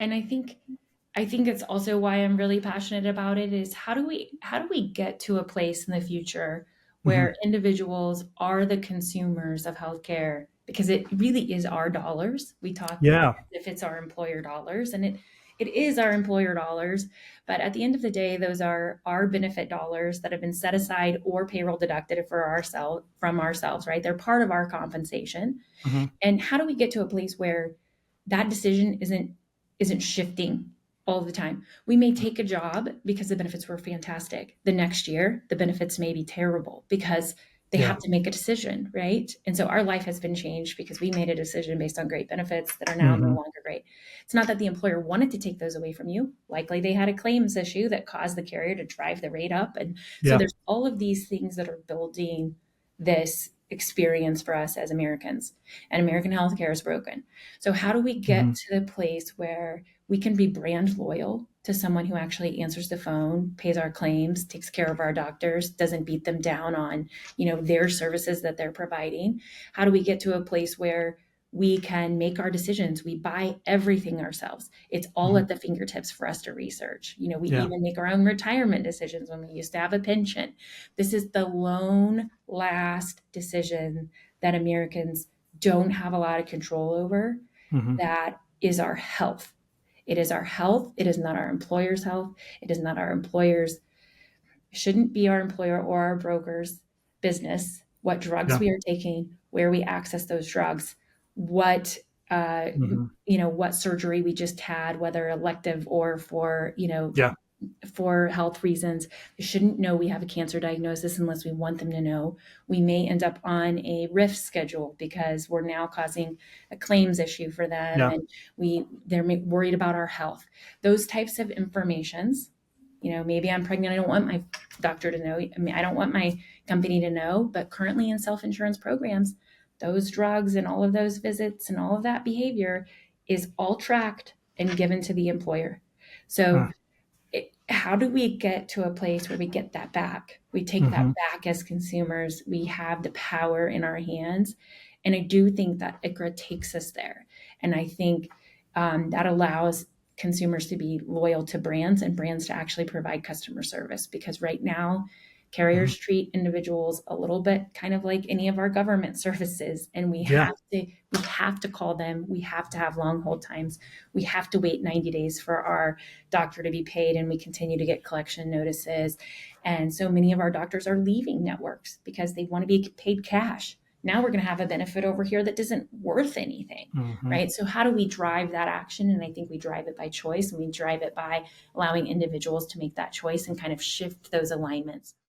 And I think it's also why I'm really passionate about it is how do we get to a place in the future Hmm. where individuals are the consumers of healthcare because it really is our dollars. We talk Yeah. as if it's our employer dollars, and it is our employer dollars, but at the end of the day those are our benefit dollars that have been set aside or payroll deducted for ourselves from ourselves, right? They're part of our compensation. Hmm. And how do we get to a place where that decision isn't shifting all the time? We may take a job because the benefits were fantastic. The next year, the benefits may be terrible because they have Yeah. to make a decision, right? And so our life has been changed because we made a decision based on great benefits that are now no Hmm. longer great. It's not that the employer wanted to take those away from you. Likely they had a claims issue that caused the carrier to drive the rate up. And so Yeah. there's all of these things that are building this experience for us as Americans, and American healthcare is broken. So how do we get Hmm. to the place where we can be brand loyal to someone who actually answers the phone, pays our claims, takes care of our doctors, doesn't beat them down on, their services that they're providing? How do we get to a place where we can make our decisions? We buy everything ourselves. It's all Hmm. at the fingertips for us to research. We Yeah. even make our own retirement decisions when we used to have a pension. This is the lone last decision that Americans don't have a lot of control over. Hmm. That is our health. It is our health. It is not our employer's health. It is not our employer's, shouldn't be our employer or our broker's business what drugs Yeah. we are taking, where we access those drugs, what uh, Hmm. what surgery we just had, whether elective or Yeah. for health reasons. They shouldn't know we have a cancer diagnosis unless we want them to know. We may end up on a RIF schedule because we're now causing a claims issue for them, Yeah. and they're worried about our health. Those types of informations. Maybe I'm pregnant. I don't want my doctor to know. I mean, I don't want my company to know. But currently in self-insurance programs, those drugs and all of those visits and all of that behavior is all tracked and given to the employer. So how do we get to a place where we get that back? We take that Hmm. back as consumers. We have the power in our hands. And I do think that ICRA takes us there. And I think that allows consumers to be loyal to brands and brands to actually provide customer service. Because right now, Hmm. carriers treat individuals a little bit kind of like any of our government services. And we Yeah. have to call them. We have to have long hold times. We have to wait 90 days for our doctor to be paid, and we continue to get collection notices. And so many of our doctors are leaving networks because they want to be paid cash. Now we're going to have a benefit over here that isn't worth anything, Hmm. right? So how do we drive that action? And I think we drive it by choice, and we drive it by allowing individuals to make that choice and kind of shift those alignments.